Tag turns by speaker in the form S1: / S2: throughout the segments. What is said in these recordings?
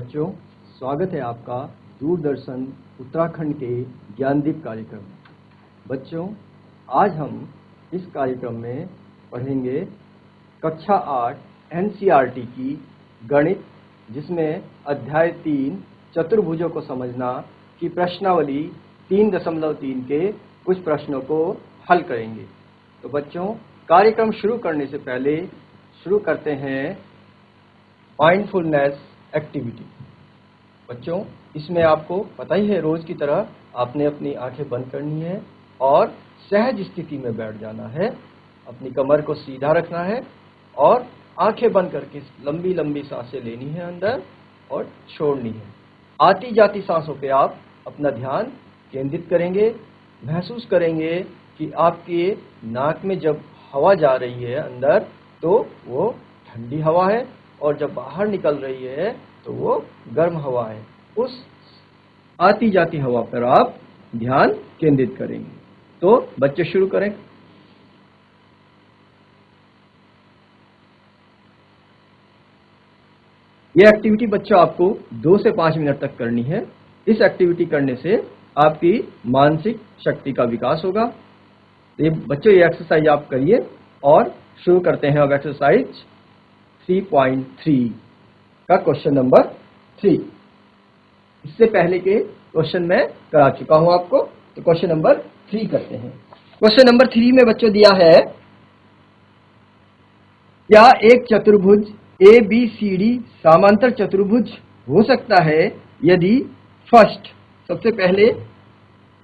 S1: बच्चों, स्वागत है आपका दूरदर्शन उत्तराखंड के ज्ञानदीप कार्यक्रम में। बच्चों, आज हम इस कार्यक्रम में पढ़ेंगे कक्षा 8 एनसीईआरटी की गणित, जिसमें अध्याय 3 चतुर्भुजों को समझना की प्रश्नावली 3.3 के कुछ प्रश्नों को हल करेंगे। तो बच्चों, कार्यक्रम शुरू करने से पहले शुरू करते हैं माइंडफुलनेस एक्टिविटी। बच्चों, इसमें आपको पता ही है, रोज की तरह आपने अपनी आंखें बंद करनी है और सहज स्थिति में बैठ जाना है। अपनी कमर को सीधा रखना है और आंखें बंद करके लंबी लंबी सांसें लेनी है अंदर और छोड़नी है। आती जाती सांसों पे आप अपना ध्यान केंद्रित करेंगे। महसूस करेंगे कि आपके नाक में जब हवा जा रही है अंदर तो वो ठंडी हवा है, और जब बाहर निकल रही है तो वो गर्म हवा है। उस आती जाती हवा पर आप ध्यान केंद्रित करेंगे। तो बच्चे शुरू करें। ये एक्टिविटी बच्चों आपको 2 से 5 मिनट तक करनी है। इस एक्टिविटी करने से आपकी मानसिक शक्ति का विकास होगा। तो ये बच्चों, ये एक्सरसाइज आप करिए और शुरू करते हैं अब एक्सरसाइज 3.3 का क्वेश्चन नंबर 3। इससे पहले के क्वेश्चन मैं करा चुका हूं आपको, तो क्वेश्चन नंबर 3 करते हैं। क्वेश्चन नंबर 3 में बच्चों दिया है, क्या एक चतुर्भुज ABCD समांतर चतुर्भुज हो सकता है यदि फर्स्ट, सबसे पहले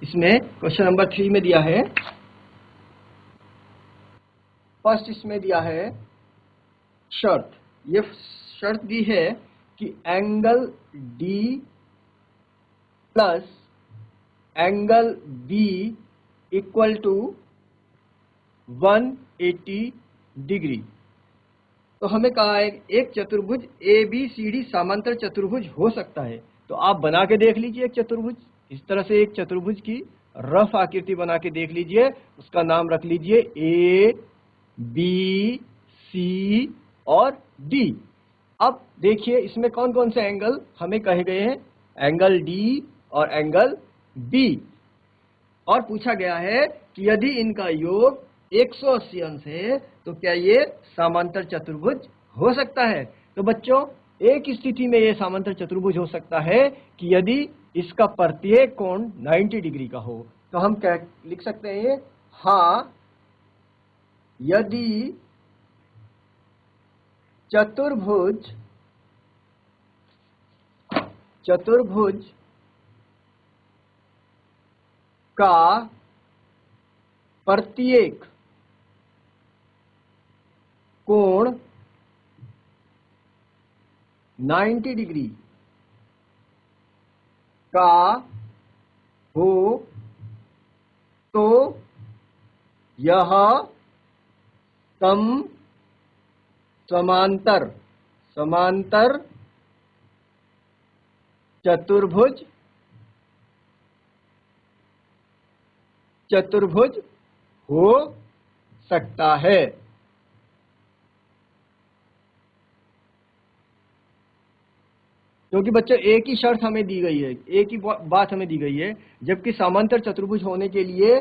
S1: इसमें क्वेश्चन नंबर 3 में दिया है, फर्स्ट इसमें दिया है शर्त। ये शर्त दी है कि angle D plus angle B equal to 180 degree. तो हमें कहा है एक चतुर्भुज ABCD समांतर चतुर्भुज हो सकता है। तो आप बना के देख लीजिए एक चतुर्भुज। इस तरह से एक चतुर्भुज की रफ आकृति बना के देख लीजिए। उसका नाम रख लीजिए A, B, C और D। अब देखिए इसमें कौन कौन से एंगल हमें कहे गए हैं, एंगल D और एंगल B। और पूछा गया है कि यदि इनका योग 180 अंश है तो क्या ये समांतर चतुर्भुज हो सकता है। तो बच्चों, एक स्थिति में ये समांतर चतुर्भुज हो सकता है कि यदि इसका प्रत्येक कोण 90 डिग्री का हो। तो हम क्या लिख सकते हैं, हाँ, यदि चतुर्भुज का प्रत्येक कोण 90 डिग्री का हो तो यह समांतर चतुर्भुज हो सकता है। क्योंकि बच्चों एक ही शर्त हमें दी गई है, एक ही बात हमें दी गई है, जबकि समांतर चतुर्भुज होने के लिए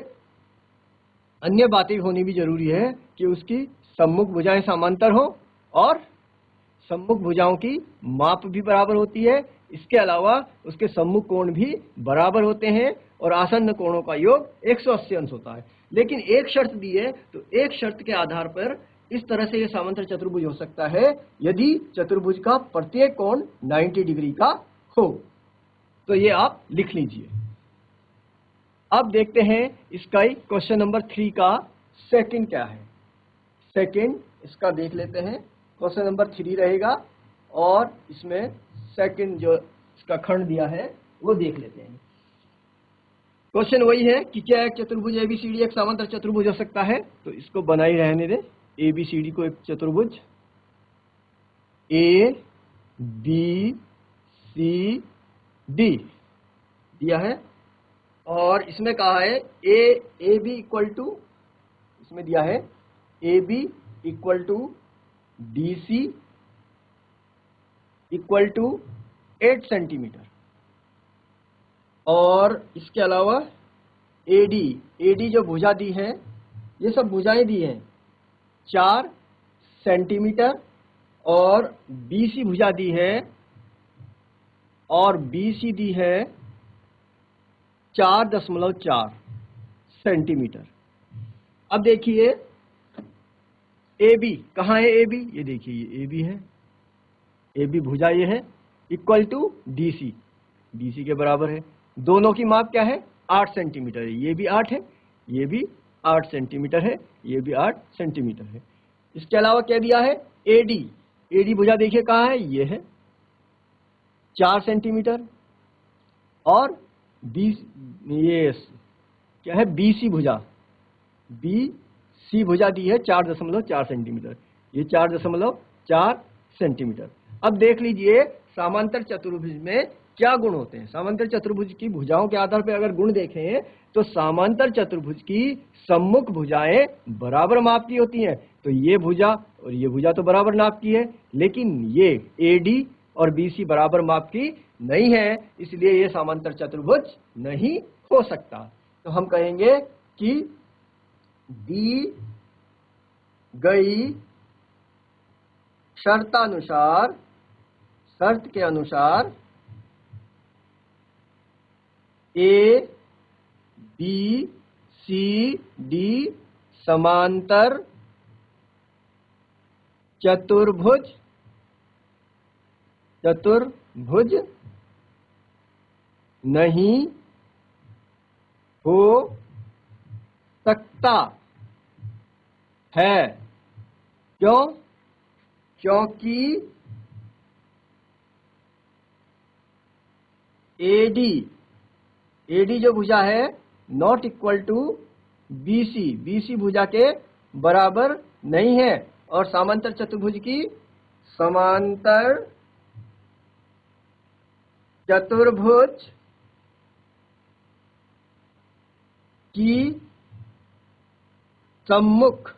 S1: अन्य बातें होनी भी जरूरी है कि उसकी सम्मुख भुजाएं समांतर हो और सम्मुख भुजाओं की माप भी बराबर होती है। इसके अलावा उसके सम्मुख कोण भी बराबर होते हैं और आसन्न कोणों का योग 180 अंश होता है। लेकिन एक शर्त दी है, तो एक शर्त के आधार पर इस तरह से यह समांतर चतुर्भुज हो सकता है यदि चतुर्भुज का प्रत्येक कोण 90 डिग्री का हो। तो ये आप लिख लीजिए। अब देखते हैं इसका ही क्वेश्चन नंबर 3 का सेकंड क्या है। सेकंड इसका देख लेते हैं। क्वेश्चन नंबर 3 रहेगा और इसमें सेकंड जो इसका खंड दिया है वो देख लेते हैं। क्वेश्चन वही है कि क्या एक चतुर्भुज ABCD एक समांतर चतुर्भुज हो सकता है। तो इसको बना ही रहने दें, ABCD को एक चतुर्भुज ABCD दिया है और इसमें कहा है AB इक्वल टू, इसमें दिया है AB equal to DC equal to 8 centimetre. और इसके अलावा एडी, एडी जो भुजा दी है, ये सब भुजाएं दी हैं 4 सेंटीमीटर, और बीसी भुजा दी है, और बीसी दी है 4.4 सेंटीमीटर। अब देखिए ए बी कहाँ है, ए बी ये देखिए, ये ए बी है, ए बी भुजा ये है, equal to D C, D C के बराबर है। दोनों की माप क्या है, 8 सेंटीमीटर है, ये भी 8 है, ये भी 8 सेंटीमीटर है, ये भी 8 सेंटीमीटर है। इसके अलावा क्या दिया है, एडी, एडी भुजा देखिए कहाँ है, ये है 4 सेंटीमीटर, और बी, ये क्या है, बीसी भुजा, बी सी भुजा दी है 4.4 सेंटीमीटर, ये 4.4 सेंटीमीटर। अब देख लीजिए समांतर चतुर्भुज में क्या गुण होते हैं। समांतर चतुर्भुज की भुजाओं के आधार पर अगर गुण देखें तो समांतर चतुर्भुज की सम्मुख भुजाएं बराबर माप की होती हैं। तो ये भुजा और ये भुजा तो बराबर नाप की है, लेकिन ये एडी और बीसी बराबर माप की नहीं है, इसलिए ये समांतर चतुर्भुज नहीं हो सकता। तो हम कहेंगे कि दी गई शर्तानुसार, शर्त के अनुसार ए बी सी डी समांतर चतुर्भुज, चतुर्भुज नहीं हो सकता है। क्यों? क्योंकि एडी, एडी जो भुजा है not equal to BC, BC भुजा के बराबर नहीं है, और समांतर चतुर्भुज की, समांतर चतुर्भुज की सम्मुख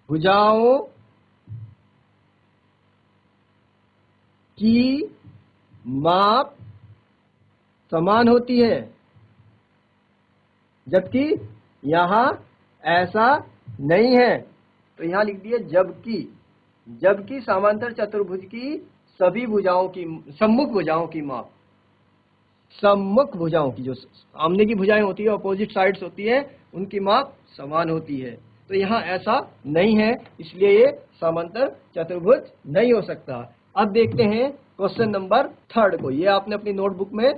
S1: भुजाओं की माप समान होती है, जबकि यहां ऐसा नहीं है। तो यहां लिख दिए जबकि, जबकि समांतर चतुर्भुज की सभी भुजाओं की, सम्मुख भुजाओं की माप, सम्मुख भुजाओं की, जो सामने की भुजाएं होती है, अपोजिट साइड्स होती है, उनकी माप समान होती है। तो यहाँ ऐसा नहीं है, इसलिए ये समांतर चतुर्भुज नहीं हो सकता। अब देखते हैं क्वेश्चन नंबर 3 को। ये आपने अपनी नोटबुक में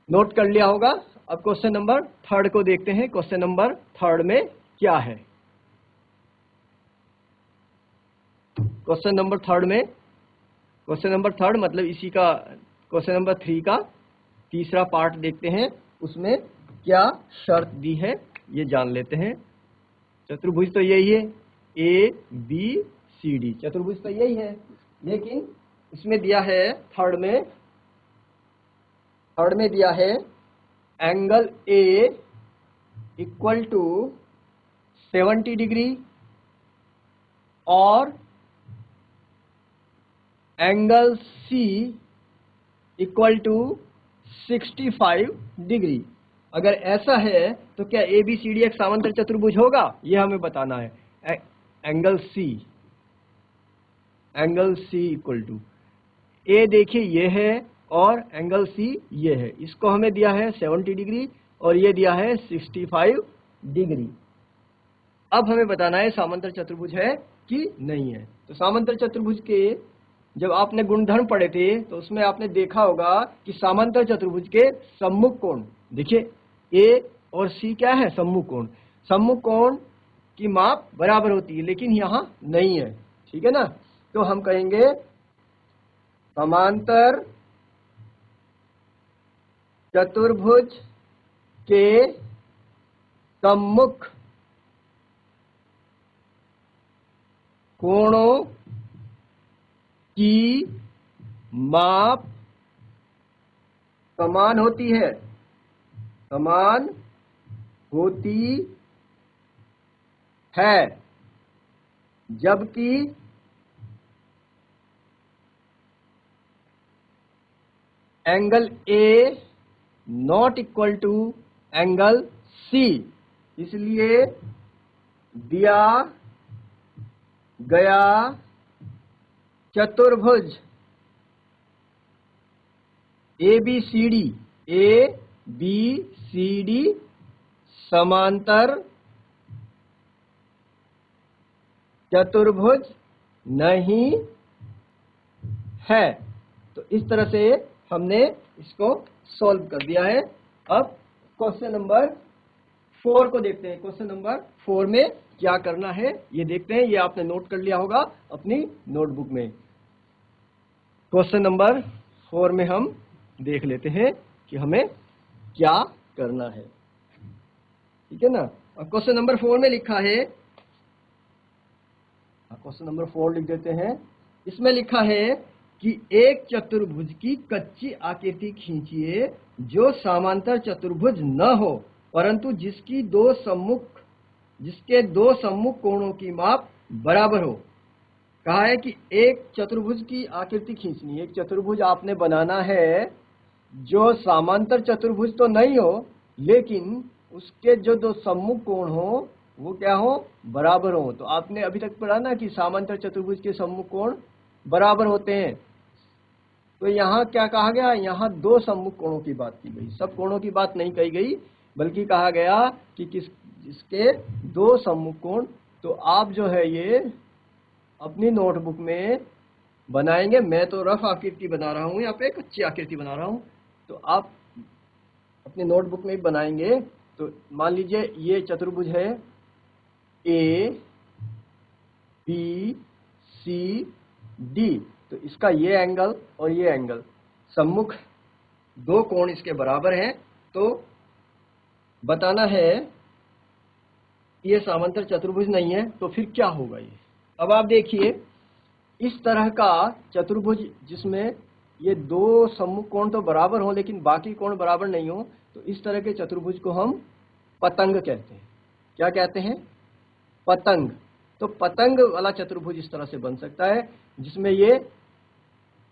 S1: नोट कर लिया होगा। अब क्वेश्चन नंबर 3 को देखते हैं। क्वेश्चन नंबर 3 में क्या है। क्वेश्चन नंबर 3 में, क्वेश्चन नंबर 3 मतलब इसी का क्वेश्चन नंबर 3 का तीसरा पार्ट देखते हैं, उसमें क्या शर्त दी है ये जान लेते हैं। चतुर्भुज तो यही है, ए बी सी डी, चतुर्भुज तो यही है, लेकिन इसमें दिया है थर्ड में दिया है angle A equal to 70 degree और angle C equal to 65 degree. अगर ऐसा है तो क्या ए बी सी डी एक समांतर चतुर्भुज होगा, यह हमें बताना है। एंगल सी इक्वल टू, ए देखिए ये है और एंगल सी ये है, इसको हमें दिया है 70 डिग्री और ये दिया है 65 डिग्री। अब हमें बताना है समांतर चतुर्भुज है कि नहीं है। तो समांतर चतुर्भुज के जब आपने गुणधर्म पढ़े थे तो उसमें आपने देखा होगा कि समांतर चतुर्भुज के सम्मुख कोण, देखिए ए और सी क्या है, सम्मुख कोण। सम्मुख कोण की माप बराबर होती है, लेकिन यहां नहीं है, ठीक है ना। तो हम कहेंगे समांतर चतुर्भुज के सम्मुख कोणों की माप समान होती है, समान होती है, जबकि angle A not equal to angle C, इसलिए दिया गया चतुर्भुज ए बी सी डी समांतर चतुर्भुज नहीं है। तो इस तरह से हमने इसको सॉल्व कर दिया है। अब क्वेश्चन नंबर 4 को देखते हैं। क्वेश्चन नंबर 4 में क्या करना है ये देखते हैं। ये आपने नोट कर लिया होगा अपनी नोटबुक में। क्वेश्चन नंबर 4 में हम देख लेते हैं कि हमें क्या करना है, ठीक है ना। अब क्वेश्चन नंबर 4 में लिखा है, क्वेश्चन नंबर 4 लिख देते हैं। इसमें लिखा है कि एक चतुर्भुज की कच्ची आकृति खींचिए जो समांतर चतुर्भुज न हो परंतु जिसके दो सम्मुख कोणों की माप बराबर हो। कहा है कि एक चतुर्भुज की आकृति खींचनी है। एक चतुर्भुज आपने बनाना है जो समांतर चतुर्भुज तो नहीं हो लेकिन उसके जो दो सम्मुख कोण हो वो क्या हो, बराबर हो। तो आपने अभी तक पढ़ा ना कि समांतर चतुर्भुज के सम्मुख कोण बराबर होते हैं। तो यहाँ क्या कहा गया, यहाँ दो सम्मुख कोणों की बात की गई, सब कोणों की बात नहीं कही गई, बल्कि कहा गया कि जिसके दो सम्मुख कोण। तो आप जो है ये अपनी नोटबुक में बनाएंगे। मैं तो रफ आकृति बना रहा हूँ, यहाँ पे कच्ची आकृति बना रहा हूँ, तो आप अपनी नोटबुक में बनाएंगे। तो मान लीजिए ये चतुर्भुज है ए बी सी डी। तो इसका ये एंगल और ये एंगल सम्मुख दो कोण इसके बराबर हैं। तो बताना है ये समांतर चतुर्भुज नहीं है। तो फिर क्या होगा ये। अब आप देखिए इस तरह का चतुर्भुज जिसमें ये दो सम्मुख कोण तो बराबर हो लेकिन बाकी कोण बराबर नहीं हो, तो इस तरह के चतुर्भुज को हम पतंग कहते हैं। क्या कहते हैं, पतंग। तो पतंग वाला चतुर्भुज इस तरह से बन सकता है जिसमें ये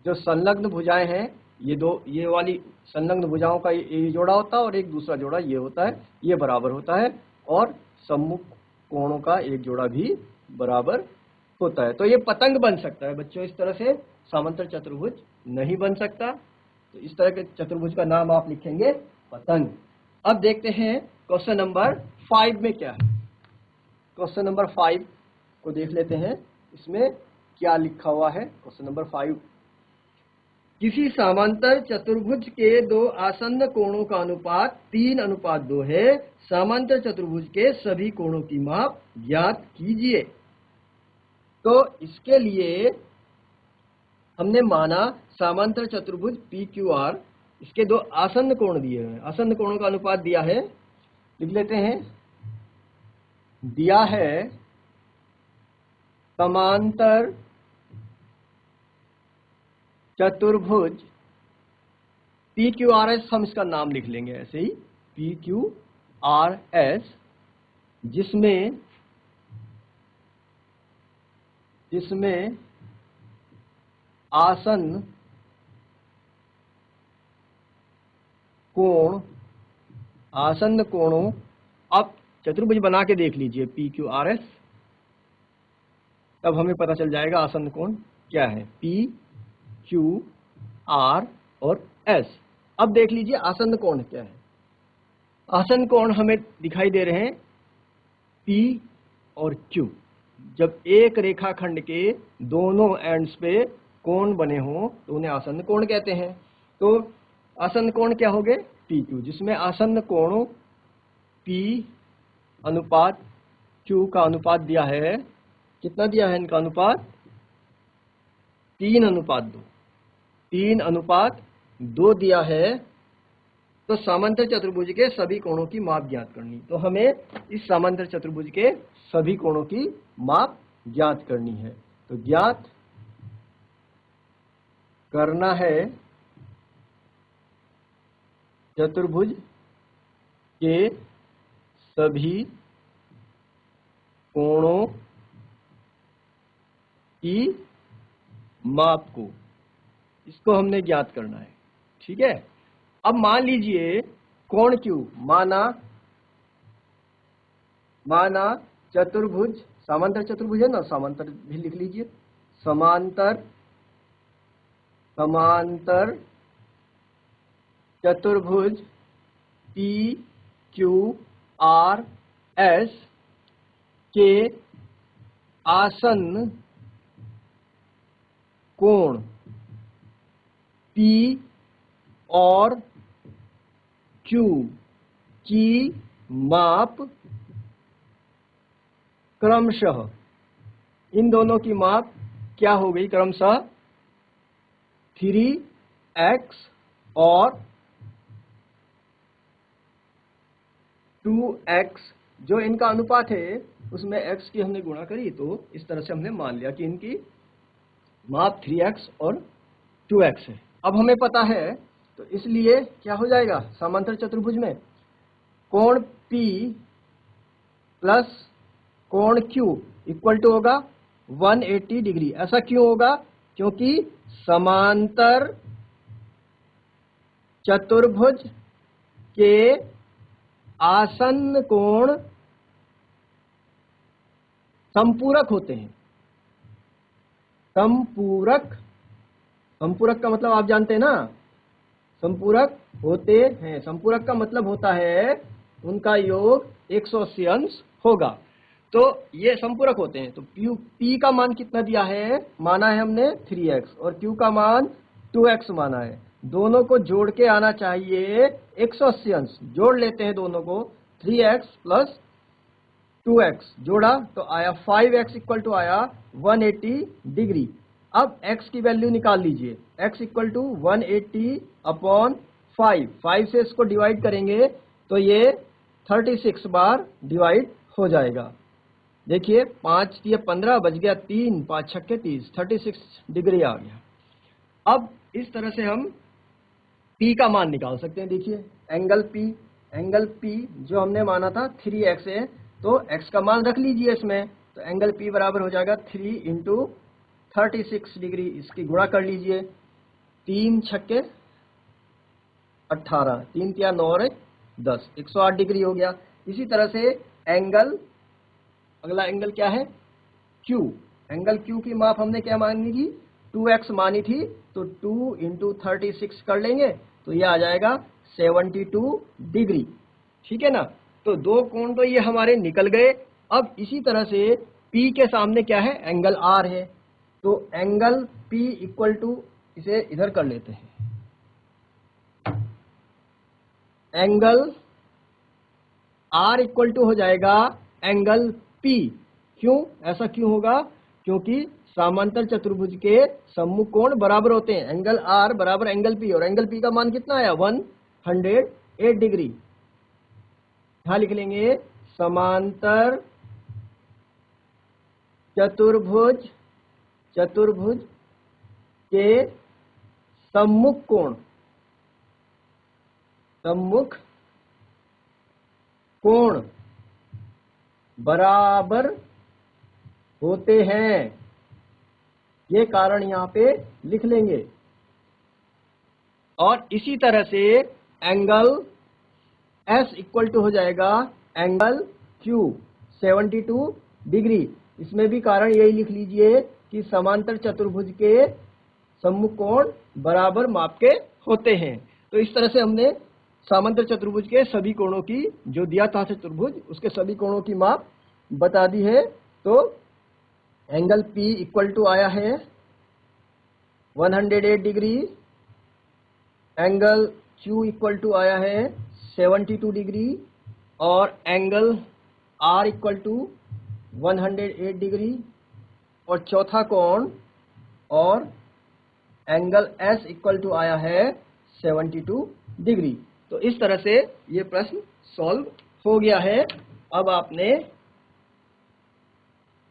S1: जो संलग्न भुजाएं हैं, ये वाली संलग्न भुजाओं का ये जोड़ा होता है और एक दूसरा जोड़ा ये होता है, ये बराबर होता है, और सम्मुख कोणों का एक जोड़ा भी बराबर होता है। तो ये पतंग बन सकता है बच्चों। इस तरह से समांतर चतुर्भुज नहीं बन सकता। तो इस तरह के चतुर्भुज का नाम आप लिखेंगे पतंग। अब देखते हैं क्वेश्चन नंबर 5 में क्या है। क्वेश्चन नंबर 5 को देख लेते हैं, इसमें क्या लिखा हुआ है। क्वेश्चन नंबर 5, किसी समांतर चतुर्भुज के दो आसन्न कोणों का अनुपात 3:2 है। समांतर चतुर्भुज के सभी कोणों की माप ज्ञात कीजिए। तो इसके लिए हमने माना समांतर चतुर्भुज PQR, इसके दो आसन्न कोण दिए हैं, आसन्न कोणों का अनुपात दिया है। लिख लेते हैं, दिया है समांतर चतुर्भुज PQRS, हम इसका नाम लिख लेंगे ऐसे ही PQRS, जिसमें आसन्न कोणों, आप चतुर्भुज बना के देख लीजिए PQRS, तब हमें पता चल जाएगा आसन्न कोण क्या है, PQR और S। अब देख लीजिए आसन्न कोण क्या है। आसन्न कोण हमें दिखाई दे रहे हैं P और Q। जब एक रेखाखंड के दोनों एंड्स पे कोण बने हों तो उन्हें आसन्न कोण कहते हैं। तो आसन्न कोण क्या हो गए, PQ, जिसमें आसन्न कोणों P अनुपात Q का अनुपात दिया है। कितना दिया है इनका अनुपात, 3:2। 3:2 दिया है। तो समांतर चतुर्भुज के सभी कोणों की माप ज्ञात करनी। तो हमें इस समांतर चतुर्भुज के सभी कोणों की माप ज्ञात करनी है। तो ज्ञात करना है चतुर्भुज के सभी कोणों की माप को, इसको हमने ज्ञात करना है, ठीक है। अब मान लीजिए कोण Q, माना चतुर्भुज, समांतर चतुर्भुज है ना, समांतर भी लिख लीजिए, समांतर चतुर्भुज P Q R S के आसन्न कोण P और Q की माप क्रमशः, इन दोनों की माप क्या हो गई क्रमशः 3x और 2x, जो इनका अनुपात है उसमें x की हमने गुणा करी, तो इस तरह से हमने मान लिया कि इनकी माप 3x और 2x है। अब हमें पता है, तो इसलिए क्या हो जाएगा समांतर चतुर्भुज में कोण P प्लस कोण Q इक्वल टू होगा 180 डिग्री। ऐसा क्यों होगा? क्योंकि समांतर चतुर्भुज के आसन्न कोण संपूरक होते हैं। संपूरक का मतलब आप जानते हैं ना, संपूरक होते हैं। संपूरक का मतलब होता है उनका योग 180 अंश होगा। तो ये संपूरक होते हैं। तो P का मान कितना दिया है, माना है हमने 3x, और Q का मान 2x माना है। दोनों को जोड़ के आना चाहिए 180 अंश। जोड़ लेते हैं दोनों को, 3x प्लस 2x जोड़ा तो आया 5x इक्वल टू आया 180 डिग्री। अब x की वैल्यू निकाल लीजिए, x इक्वल टू 180 अपॉन 5 से इसको डिवाइड करेंगे तो ये 36 बार डिवाइड हो जाएगा। देखिए 5 दिए 15, बच गया 3, 5 छक्के 30, 36 डिग्री आ गया। अब इस तरह से हम P का मान निकाल सकते हैं। देखिए एंगल P जो हमने माना था 3x है, तो x का मान रख लीजिए इसमें, तो एंगल P बराबर हो जाएगा 3 इंटू 36 डिग्री। इसकी गुणा कर लीजिए, 3 छक्के 18, 3 तिया 9 और 10, 108 डिग्री हो गया। इसी तरह से अगला एंगल क्या है Q। एंगल Q की माप हमने क्या मानी थी, 2x मानी थी, तो 2 इंटू 36 कर लेंगे तो ये आ जाएगा 72 डिग्री। ठीक है ना। तो दो कोण तो ये हमारे निकल गए। अब इसी तरह से P के सामने क्या है, एंगल R है, तो एंगल P इक्वल टू, इसे इधर कर लेते हैं, एंगल R इक्वल टू हो जाएगा एंगल P। क्यों, ऐसा क्यों होगा? क्योंकि समांतर चतुर्भुज के सम्मुख कोण बराबर होते हैं। एंगल R बराबर एंगल P, और एंगल P का मान कितना आया 108 डिग्री। यहां लिख लेंगे समांतर चतुर्भुज के सम्मुख कोण बराबर होते हैं, ये कारण यहां पे लिख लेंगे। और इसी तरह से एंगल S इक्वल टू हो जाएगा एंगल Q 72 डिग्री। इसमें भी कारण यही लिख लीजिए कि समांतर चतुर्भुज के सम्मुख कोण बराबर माप के होते हैं। तो इस तरह से हमने समांतर चतुर्भुज के सभी कोणों की, जो दिया था चतुर्भुज, उसके सभी कोणों की माप बता दी है। तो एंगल P इक्वल टू आया है 108 degree, angle Q equal to आया है 72 डिग्री, और angle R equal to 108 degree, और चौथा कोण और एंगल S इक्वल टू आया है 72 डिग्री। तो इस तरह से ये प्रश्न सॉल्व हो गया है। अब आपने,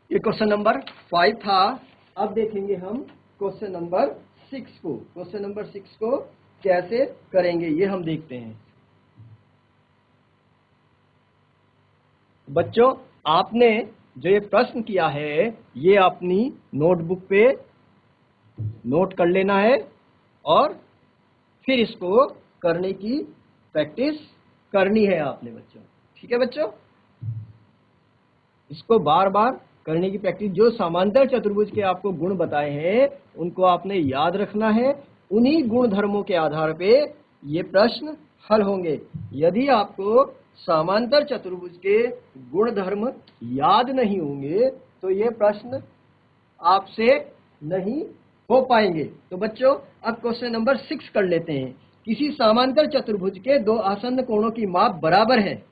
S1: ये क्वेश्चन नंबर 5 था। अब देखेंगे हम क्वेश्चन नंबर 6 को। क्वेश्चन नंबर 6 को कैसे करेंगे ये हम देखते हैं। बच्चों, आपने जो ये प्रश्न किया है ये अपनी नोटबुक पे नोट कर लेना है, और फिर इसको करने की प्रैक्टिस करनी है आपने बच्चों। ठीक है बच्चों, इसको बार बार करने की प्रैक्टिस। जो समांतर चतुर्भुज के आपको गुण बताए हैं उनको आपने याद रखना है। उन्हीं गुण धर्मों के आधार पे ये प्रश्न हल होंगे। यदि आपको समांतर चतुर्भुज के गुण धर्म याद नहीं होंगे तो ये प्रश्न आपसे नहीं हो पाएंगे। तो बच्चों अब क्वेश्चन नंबर 6 कर लेते हैं। किसी समांतर चतुर्भुज के दो आसन्न कोणों की माप बराबर है।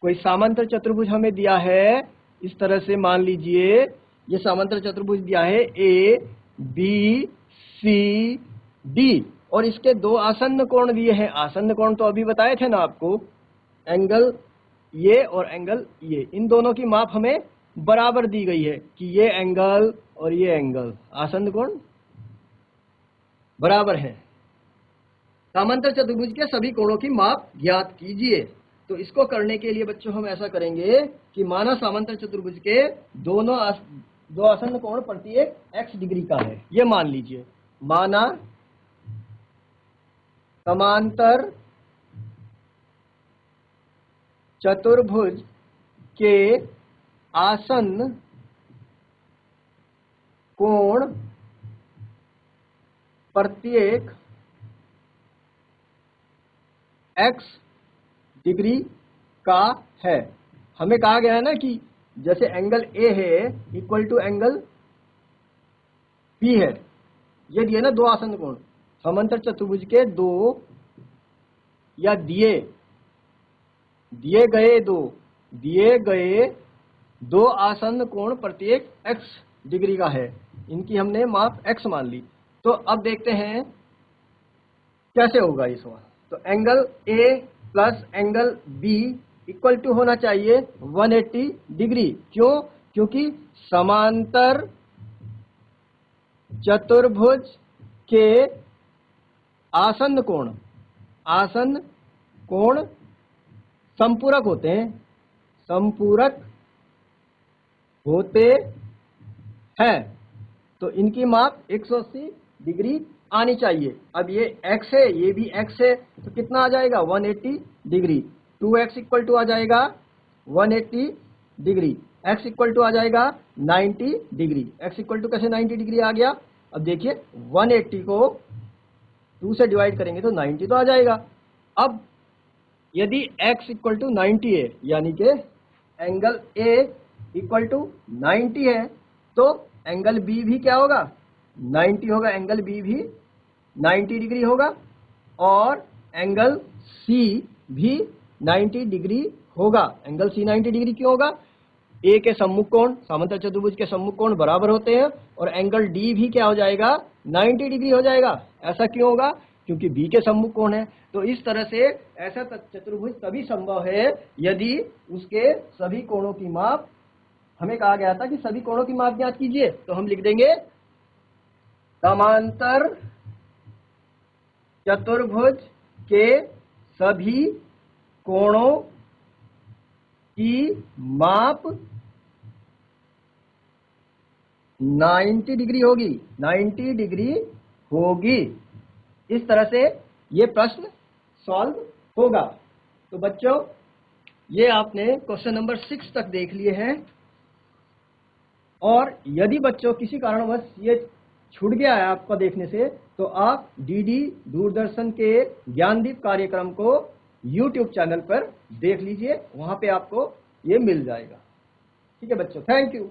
S1: कोई समांतर चतुर्भुज हमें दिया है, इस तरह से मान लीजिए ये समांतर चतुर्भुज दिया है ए बी सी डी, और इसके दो आसन्न कोण दिए हैं। आसन्न कोण तो अभी बताए थे ना आपको, एंगल ये और एंगल ये, इन दोनों की माप हमें बराबर दी गई है कि ये एंगल और ये एंगल आसन्न कोण बराबर है। समांतर चतुर्भुज के सभी कोणों की माप ज्ञात कीजिए। तो इसको करने के लिए बच्चों हम ऐसा करेंगे कि माना समांतर चतुर्भुज के दो आसन्न कोण प्रत्येक x डिग्री का है। ये मान लीजिए, माना समांतर चतुर्भुज के आसन्न कोण प्रत्येक x डिग्री का है। हमें कहा गया है ना कि जैसे एंगल A है इक्वल टू एंगल B है, ये दिए ना दो आसन्न कोण। समांतर चतुर्भुज के दो या दिए गए दो आसन्न कोण प्रत्येक x डिग्री का है। इनकी हमने माप x मान ली। तो अब देखते हैं कैसे होगा इस बार। तो angle A plus angle B equal to होना चाहिए 180 डिग्री। क्यों? क्योंकि समांतर चतुर्भुज के आसन्न कोण संपूरक होते हैं। तो इनकी माप 180 डिग्री आनी चाहिए। अब ये x है, ये भी x है, तो कितना आ जाएगा 180 डिग्री। 2x इक्वल टू आ जाएगा 180 डिग्री, x इक्वल टू आ जाएगा 90 डिग्री। x इक्वल टू कैसे 90 डिग्री आ गया? अब देखिए 180 को 2 से डिवाइड करेंगे तो 90 तो आ जाएगा। अब यदि x इक्वल टू 90 है, यानी कि एंगल A इक्वल टू 90 है, तो एंगल B भी क्या होगा? 90 होगा। एंगल B भी 90 डिग्री होगा और एंगल C भी 90 डिग्री होगा। एंगल C 90 डिग्री क्यों होगा? A के सम्मुख कोण, समांतर चतुर्भुज के सम्मुख कोण बराबर होते हैं और एंगल D भी क्या हो जाएगा? 90 डिग्री हो जाएगा। ऐसा क्यों होगा? क्योंकि B के सम्मुख कोण है। तो इस तरह से ऐसा चतुर्भुज तभी संभव है यदि उसके सभी कोणों की माप, हमें कहा गया था कि सभी कोणों की माप ज्ञात कीजिए। तो हम लिख देंगे समांतर चतुर्भुज के सभी कोणों की माप 90 डिग्री होगी। 90 डिग्री होगी। इस तरह से ये प्रश्न सॉल्व होगा। तो बच्चों ये आपने क्वेश्चन नंबर 6 तक देख लिए हैं। और यदि बच्चों किसी कारणवश ये छूट गया है आपका देखने से, तो आप डीडी दूरदर्शन के ज्ञानदीप कार्यक्रम को YouTube चैनल पर देख लीजिए, वहां पे आपको ये मिल जाएगा। ठीक है बच्चों, थैंक यू।